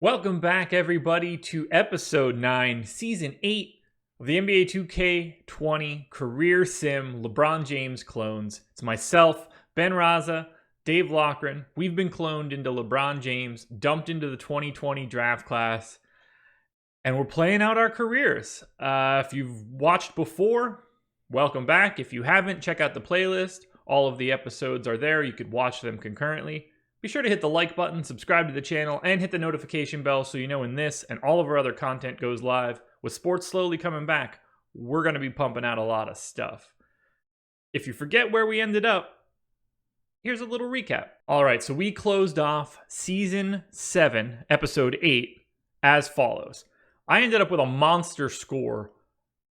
Welcome back, everybody, to Episode 9, Season 8 of the NBA 2K20 Career Sim LeBron James clones. It's myself, Ben Rasa, Dave Loughran. We've been cloned into LeBron James, dumped into the 2020 draft class, and we're playing out our careers. If you've watched before, welcome back. If you haven't, check out the playlist. All of the episodes are there. You could watch them concurrently. Be sure to hit the like button, subscribe to the channel, and hit the notification bell so you know when this and all of our other content goes live. With sports slowly coming back, we're going to be pumping out a lot of stuff. If you forget where we ended up, here's a little recap. All right, so we closed off Season 7, Episode 8, as follows. I ended up with a monster score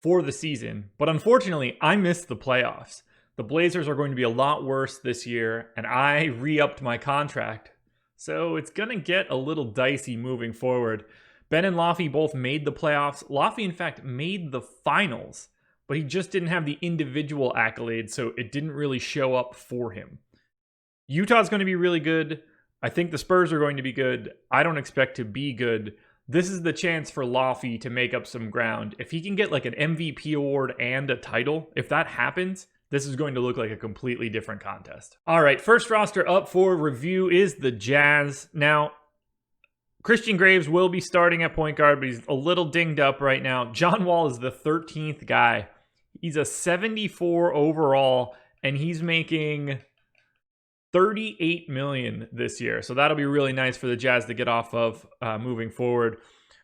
for the season, but unfortunately, I missed the playoffs. The Blazers are going to be a lot worse this year, and I re-upped my contract. So it's going to get a little dicey moving forward. Ben and Laffy both made the playoffs. Laffy, in fact, made the finals, but he just didn't have the individual accolades, so it didn't really show up for him. Utah's going to be really good. I think the Spurs are going to be good. I don't expect to be good. This is the chance for Laffy to make up some ground. If he can get like an MVP award and a title, if that happens, this is going to look like a completely different contest. All right, first roster up for review is the Jazz. Now, Christian Graves will be starting at point guard, but he's a little dinged up right now. John Wall is the 13th guy. He's a 74 overall, and he's making $38 million this year. So that'll be really nice for the Jazz to get off of moving forward.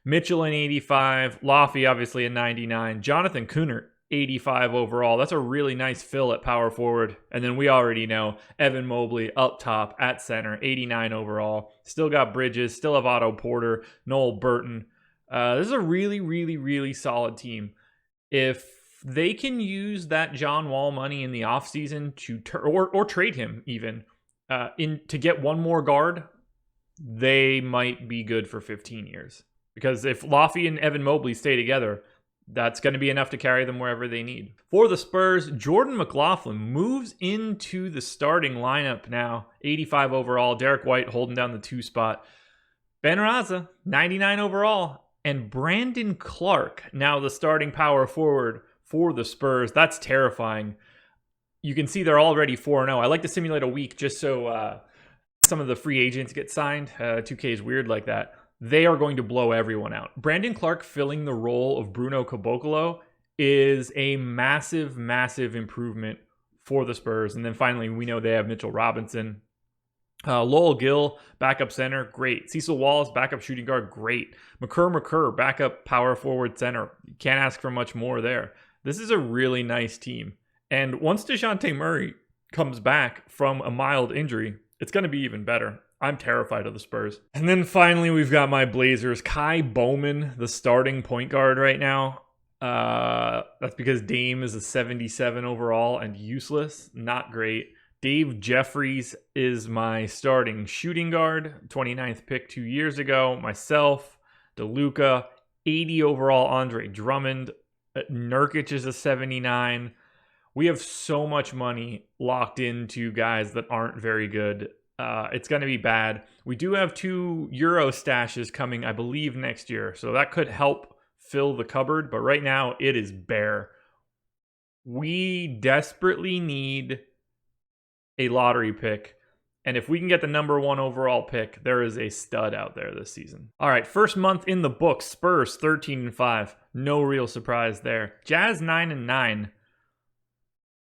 Mitchell in 85, Laffy obviously in 99, Jonathan Kunert 85 overall. That's a really nice fill at power forward. And then we already know Evan Mobley up top at center, 89 overall. Still got Bridges, still have Otto Porter, Noel Burton. This is a really, really, really solid team. If they can use that John Wall money in the offseason or trade him even to get one more guard, they might be good for 15 years. Because if Laffy and Evan Mobley stay together, that's going to be enough to carry them wherever they need. For the Spurs, Jordan McLaughlin moves into the starting lineup now. 85 overall. Derek White holding down the 2 spot. Ben Raza, 99 overall. And Brandon Clark, now the starting power forward for the Spurs. That's terrifying. You can see they're already 4-0. I like to simulate a week just so some of the free agents get signed. 2K is weird like that. They are going to blow everyone out. Brandon Clark filling the role of Bruno Caboclo is a massive, massive improvement for the Spurs. And then finally, we know they have Mitchell Robinson. Lowell Gill, backup center, great. Cecil Wallace, backup shooting guard, great. McCurr, backup power forward center. You can't ask for much more there. This is a really nice team. And once DeJounte Murray comes back from a mild injury, it's going to be even better. I'm terrified of the Spurs. And then finally, we've got my Blazers. Kai Bowman, the starting point guard right now. That's because Dame is a 77 overall and useless. Not great. Dave Jeffries is my starting shooting guard. 29th pick 2 years ago. Myself, DeLuca, 80 overall Andre Drummond. Nurkic is a 79. We have so much money locked into guys that aren't very good. It's going to be bad. We do have 2 Euro stashes coming, I believe, next year. So that could help fill the cupboard. But right now, it is bare. We desperately need a lottery pick. And if we can get the number 1 overall pick, there is a stud out there this season. All right, first month in the books. Spurs 13-5. No real surprise there. Jazz 9-9.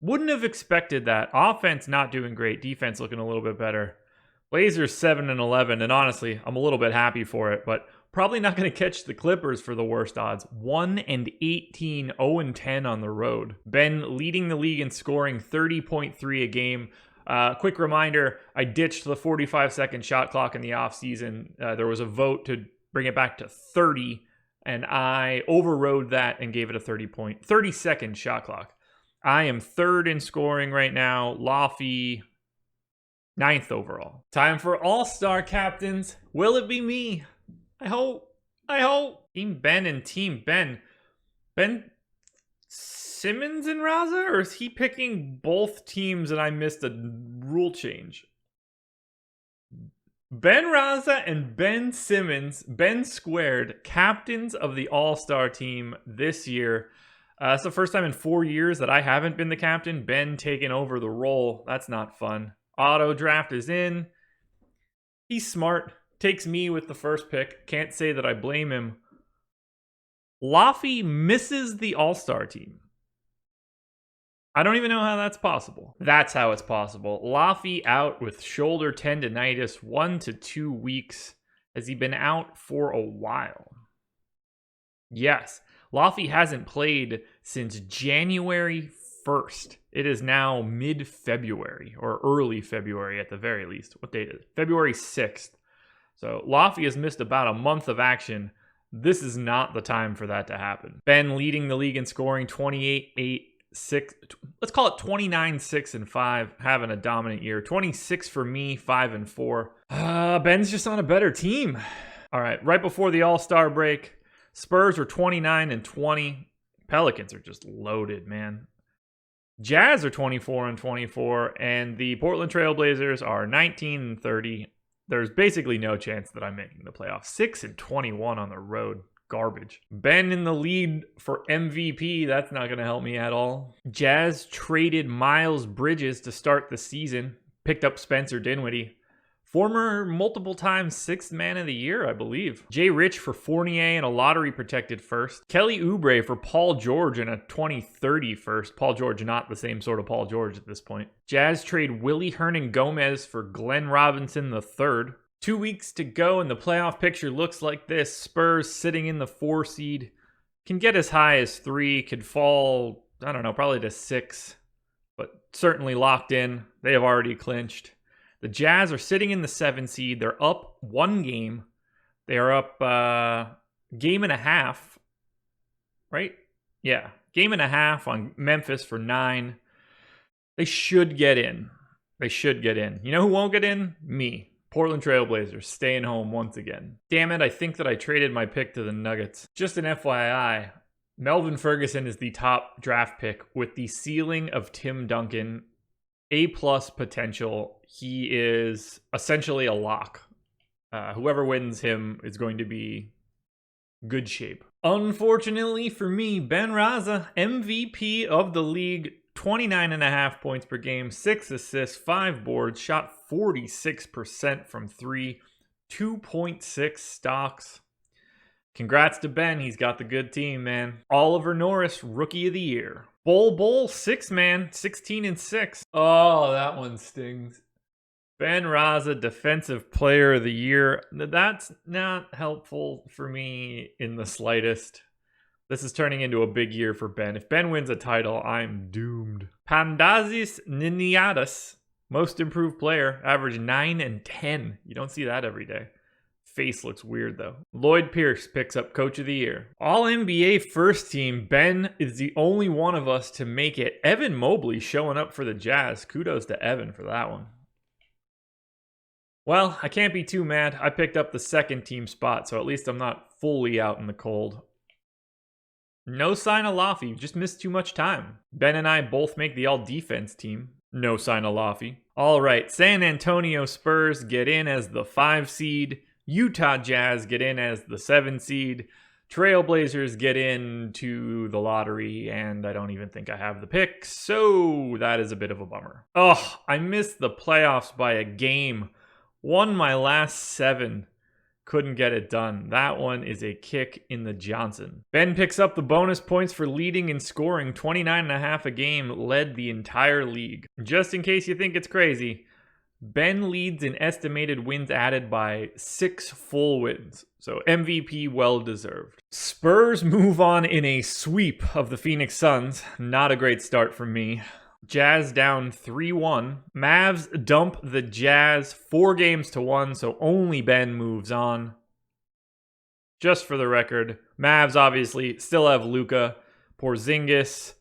Wouldn't have expected that. Offense not doing great. Defense looking a little bit better. Blazers 7-11, and honestly, I'm a little bit happy for it, but probably not going to catch the Clippers for the worst odds. 1-18, 0-10 on the road. Ben leading the league in scoring, 30.3 a game. Quick reminder, I ditched the 45-second shot clock in the offseason. There was a vote to bring it back to 30, and I overrode that and gave it a 30-second shot clock. I am 3rd in scoring right now. Laffy, 9th overall. Time for all-star captains. Will it be me? I hope. Team Ben and Team Ben. Ben Simmons and Raza? Or is he picking both teams and I missed a rule change? Ben Rasa and Ben Simmons, Ben squared, captains of the All-Star team this year. It's the first time in 4 years that I haven't been the captain. Ben taking over the role. That's not fun. Auto draft is in. He's smart. Takes me with the first pick. Can't say that I blame him. Laffy misses the All-Star team. I don't even know how that's possible. That's how it's possible. Laffy out with shoulder tendonitis 1 to 2 weeks. Has he been out for a while? Yes. Laffy hasn't played since January 1st. It is now mid-February, or early February at the very least. What date is it? February 6th. So Laffy has missed about a month of action. This is not the time for that to happen. Ben leading the league in scoring, 28, 8, 6. Let's call it 29, 6, and 5. Having a dominant year. 26 for me, 5 and 4. Ben's just on a better team. All right, right before the All-Star break, Spurs are 29 and 20. Pelicans are just loaded, man. Jazz are 24 and 24, and the Portland Trail Blazers are 19 and 30. There's basically no chance that I'm making the playoffs. 6 and 21 on the road. Garbage. Ben in the lead for MVP. That's not going to help me at all. Jazz traded Miles Bridges to start the season. Picked up Spencer Dinwiddie. Former multiple times 6th man of the year, I believe. Jay Rich for Fournier and a lottery-protected first. Kelly Oubre for Paul George and a 2030 first. Paul George not the same sort of Paul George at this point. Jazz trade Willie Hernan-Gomez for Glenn Robinson III. 2 weeks to go and the playoff picture looks like this. Spurs sitting in the 4 seed. Can get as high as 3. Could fall, I don't know, probably to 6. But certainly locked in. They have already clinched. The Jazz are sitting in the 7 seed. They're up 1 game. They are up game and a half, right? Yeah, game and a half on Memphis for 9. They should get in. They should get in. You know who won't get in? Me. Portland Trail Blazers staying home once again. Damn it, I think that I traded my pick to the Nuggets. Just an FYI, Melvin Ferguson is the top draft pick with the ceiling of Tim Duncan. A+ potential. He is essentially a lock. Whoever wins him is going to be good shape. Unfortunately for me, Ben Rasa, MVP of the league, 29.5 points per game, 6 assists, 5 boards, shot 46% from 3, 2.6 stocks. Congrats to Ben. He's got the good team, man. Oliver Norris, Rookie of the Year. Bull, 6-man, 16 and 6. Oh, that one stings. Ben Rasa, Defensive Player of the Year. That's not helpful for me in the slightest. This is turning into a big year for Ben. If Ben wins a title, I'm doomed. Pandazis Niniadas, Most Improved Player, average 9 and 10. You don't see that every day. Face looks weird, though. Lloyd Pierce picks up Coach of the Year. All-NBA first team. Ben is the only one of us to make it. Evan Mobley showing up for the Jazz. Kudos to Evan for that one. Well, I can't be too mad. I picked up the second team spot, so at least I'm not fully out in the cold. No sign of Laffy. Just missed too much time. Ben and I both make the all-defense team. No sign of Laffy. All right, San Antonio Spurs get in as the 5 seed. Utah Jazz get in as the 7 seed. Trailblazers get into the lottery, and I don't even think I have the pick, so that is a bit of a bummer. Oh, I missed the playoffs by a game. Won my last 7. Couldn't get it done. That one is a kick in the Johnson. Ben picks up the bonus points for leading and scoring. 29.5 a game, led the entire league. Just in case you think it's crazy, Ben leads in estimated wins added by 6 full wins. So MVP well-deserved. Spurs move on in a sweep of the Phoenix Suns. Not a great start from me. Jazz down 3-1. Mavs dump the Jazz 4-1, so only Ben moves on. Just for the record, Mavs obviously still have Luka, Porzingis,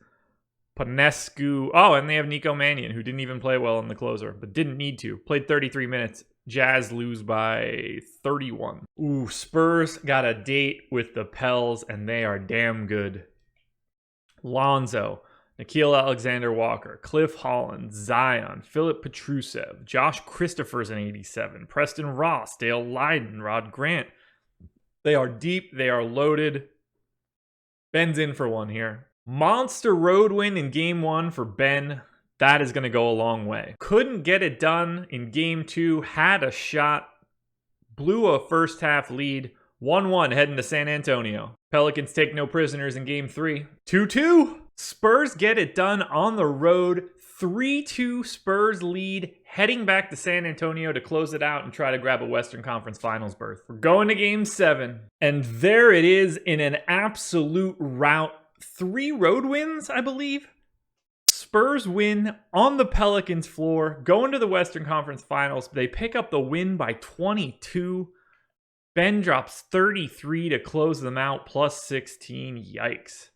Panescu. Oh, and they have Nico Mannion, who didn't even play well in the closer, but didn't need to. Played 33 minutes. Jazz lose by 31. Ooh, Spurs got a date with the Pels, and they are damn good. Lonzo. Nickeil Alexander-Walker, Cliff Holland, Zion, Philip Petrusev, Josh Christopher's an 87, Preston Ross, Dale Leiden, Rod Grant. They are deep. They are loaded. Ben's in for one here. Monster road win in game 1 for Ben. That is going to go a long way. Couldn't get it done in game 2. Had a shot. Blew a first half lead. 1-1 heading to San Antonio. Pelicans take no prisoners in game 3. 2-2. Spurs get it done on the road. 3-2 Spurs lead, heading back to San Antonio to close it out and try to grab a Western Conference Finals berth. We're going to game 7. And there it is in an absolute rout. 3 road wins, I believe. Spurs win on the Pelicans floor, going to the Western Conference Finals. They pick up the win by 22. Ben drops 33 to close them out, plus 16. Yikes.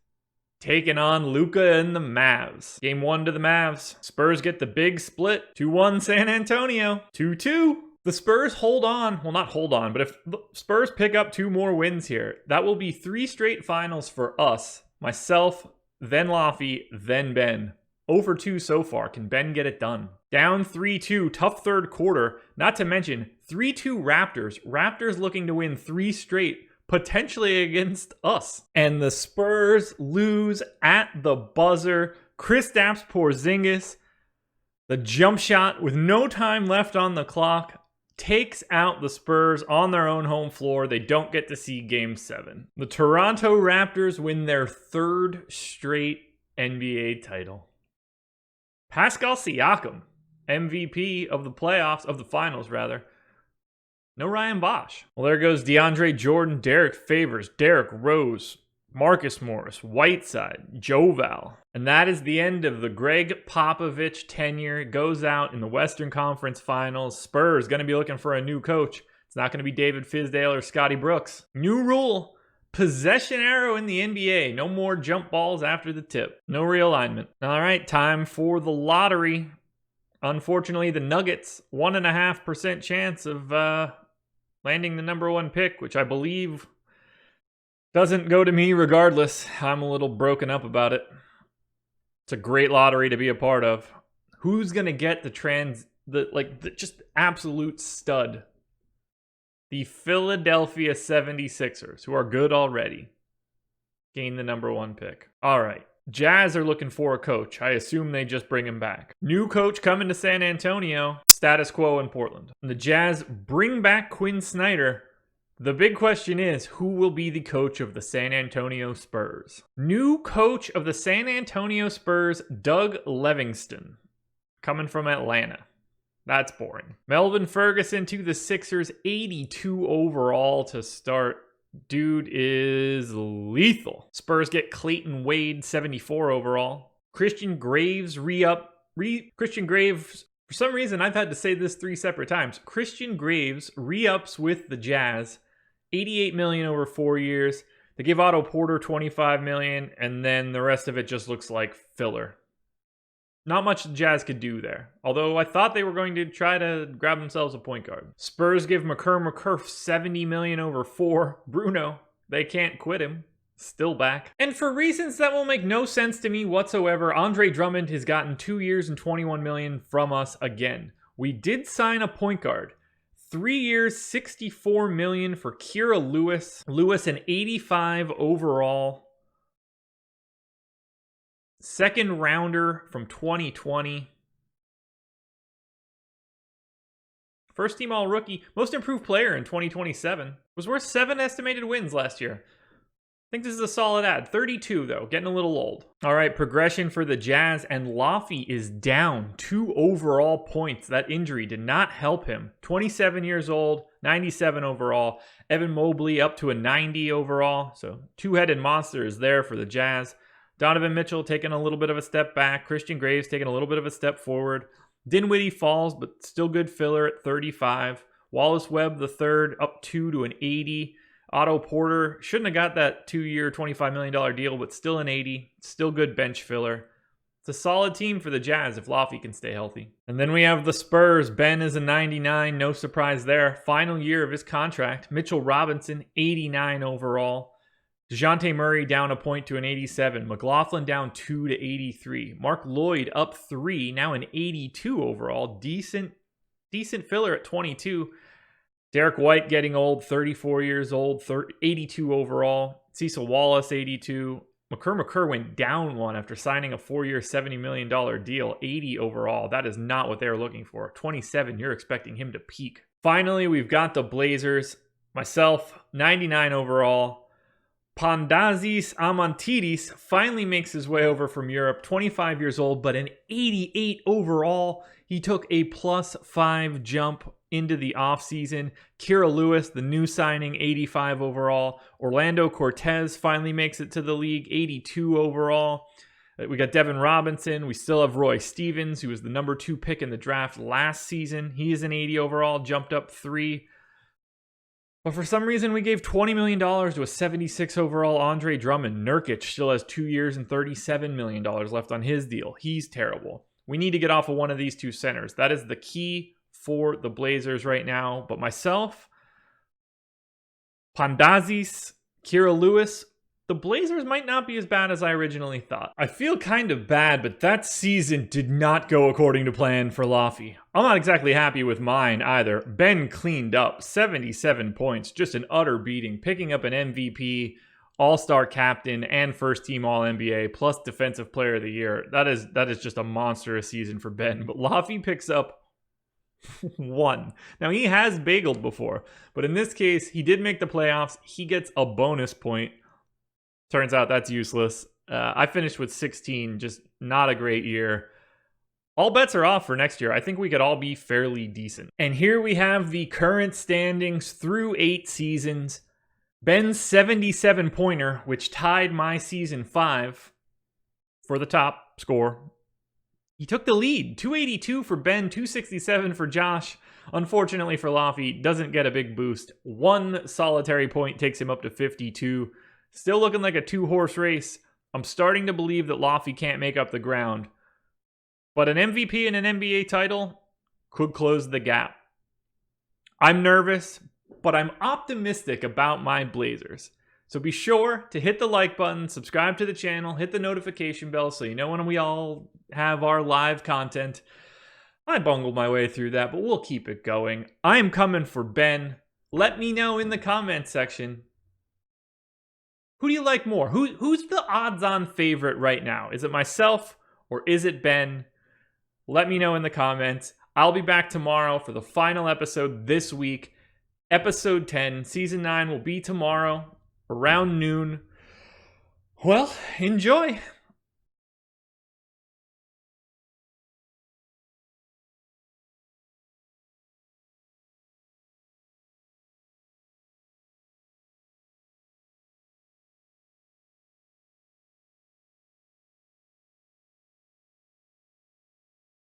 Taking on Luka and the Mavs. Game 1 to the Mavs. Spurs get the big split. 2-1 San Antonio. 2-2. The Spurs hold on. Well, not hold on, but if the Spurs pick up 2 more wins here, that will be 3 straight finals for us. Myself, then Laffy, then Ben. 0-2 so far. Can Ben get it done? Down 3-2. Tough third quarter. Not to mention 3-2 Raptors. Raptors looking to win 3 straight, potentially against us. And the Spurs lose at the buzzer. Kristaps Porzingis, the jump shot with no time left on the clock, takes out the Spurs on their own home floor. They don't get to see game 7. The Toronto Raptors win their 3rd straight NBA title. Pascal Siakam, MVP of the playoffs, of the finals rather. No Ryan Bosch. Well, there goes DeAndre Jordan, Derek Favors, Derrick Rose, Marcus Morris, Whiteside, Joval. And that is the end of the Greg Popovich tenure. It goes out in the Western Conference Finals. Spurs going to be looking for a new coach. It's not going to be David Fizdale or Scotty Brooks. New rule. Possession arrow in the NBA. No more jump balls after the tip. No realignment. All right, time for the lottery. Unfortunately, the Nuggets, 1.5% chance of landing the number 1 pick, which I believe doesn't go to me regardless. I'm a little broken up about it. It's a great lottery to be a part of. Who's going to get the just absolute stud? The Philadelphia 76ers, who are good already, gain the number 1 pick. All right. Jazz are looking for a coach. I assume they just bring him back. New coach coming to San Antonio. Status quo in Portland. And the Jazz bring back Quinn Snyder. The big question is, who will be the coach of the San Antonio Spurs? New coach of the San Antonio Spurs, Doug Livingston, coming from Atlanta. That's boring. Melvin Ferguson to the Sixers, 82 overall to start. Dude is lethal. Spurs get Clayton Wade, 74 overall. Christian Graves Christian Graves, for some reason I've had to say this 3 separate times. Christian Graves re-ups with the Jazz, $88 million over 4 years. They give Otto Porter $25 million, and then the rest of it just looks like filler. Not much the Jazz could do there. Although I thought they were going to try to grab themselves a point guard. Spurs give McCurr $70 million over 4. Bruno, they can't quit him. Still back. And for reasons that will make no sense to me whatsoever, Andre Drummond has gotten 2 years and $21 million from us again. We did sign a point guard. 3 years, $64 million for Kira Lewis. Lewis an 85 overall. Second rounder from 2020. First team all rookie. Most improved player in 2027. Was worth 7 estimated wins last year. I think this is a solid ad. 32 though, getting a little old. All right, progression for the Jazz, and Laffy is down 2 overall points. That injury did not help him. 27 years old, 97 overall. Evan Mobley up to a 90 overall. So 2-headed monster is there for the Jazz. Donovan Mitchell taking a little bit of a step back. Christian Graves taking a little bit of a step forward. Dinwiddie falls, but still good filler at 35. Wallace Webb, the third, up 2 to an 80. Otto Porter shouldn't have got that 2-year, $25 million deal, but still an 80. Still good bench filler. It's a solid team for the Jazz if Laffy can stay healthy. And then we have the Spurs. Ben is a 99. No surprise there. Final year of his contract. Mitchell Robinson, 89 overall. DeJounte Murray down a point to an 87. McLaughlin down 2 to 83. Mark Lloyd up 3, now an 82 overall. Decent filler at 22. Derek White getting old, 34 years old, 82 overall. Cecil Wallace, 82. McCurr went down 1 after signing a 4-year, $70 million deal, 80 overall. That is not what they're looking for. 27, you're expecting him to peak. Finally, we've got the Blazers. Myself, 99 overall. Pandazis Amantidis finally makes his way over from Europe, 25 years old, but an 88 overall. He took a +5 jump into the offseason. Kira Lewis, the new signing, 85 overall. Orlando Cortez finally makes it to the league, 82 overall. We got Devin Robinson. We still have Roy Stevens, who was the number 2 pick in the draft last season. He is an 80 overall, jumped up 3. But for some reason, we gave $20 million to a 76 overall Andre Drummond. Nurkic still has 2 years and $37 million left on his deal. He's terrible. We need to get off of one of these 2 centers. That is the key for the Blazers right now. But myself, Pandazis, Kira Lewis, the Blazers might not be as bad as I originally thought. I feel kind of bad, but that season did not go according to plan for Laffy. I'm not exactly happy with mine either. Ben cleaned up, 77 points, just an utter beating, picking up an MVP, all-star captain, and first-team All-NBA, plus Defensive Player of the Year. That is just a monstrous season for Ben. But Laffy picks up 1. Now, he has bageled before, but in this case, he did make the playoffs. He gets a bonus point. Turns out that's useless. I finished with 16, just not a great year. All bets are off for next year. I think we could all be fairly decent. And here we have the current standings through 8 seasons. Ben's 77-pointer, which tied my season 5 for the top score. He took the lead. 282 for Ben, 267 for Josh. Unfortunately for Laffy, doesn't get a big boost. 1 solitary point takes him up to 52. Still looking like a 2-horse race. I'm starting to believe that Laffy can't make up the ground. But an MVP and an NBA title could close the gap. I'm nervous, but I'm optimistic about my Blazers. So be sure to hit the like button, subscribe to the channel, hit the notification bell so you know when we all have our live content. I bungled my way through that, but we'll keep it going. I am coming for Ben. Let me know in the comment section. Who do you like more? Who's the odds-on favorite right now? Is it myself or is it Ben? Let me know in the comments. I'll be back tomorrow for the final episode this week. Episode 10, Season 9 will be tomorrow around noon. Well, enjoy.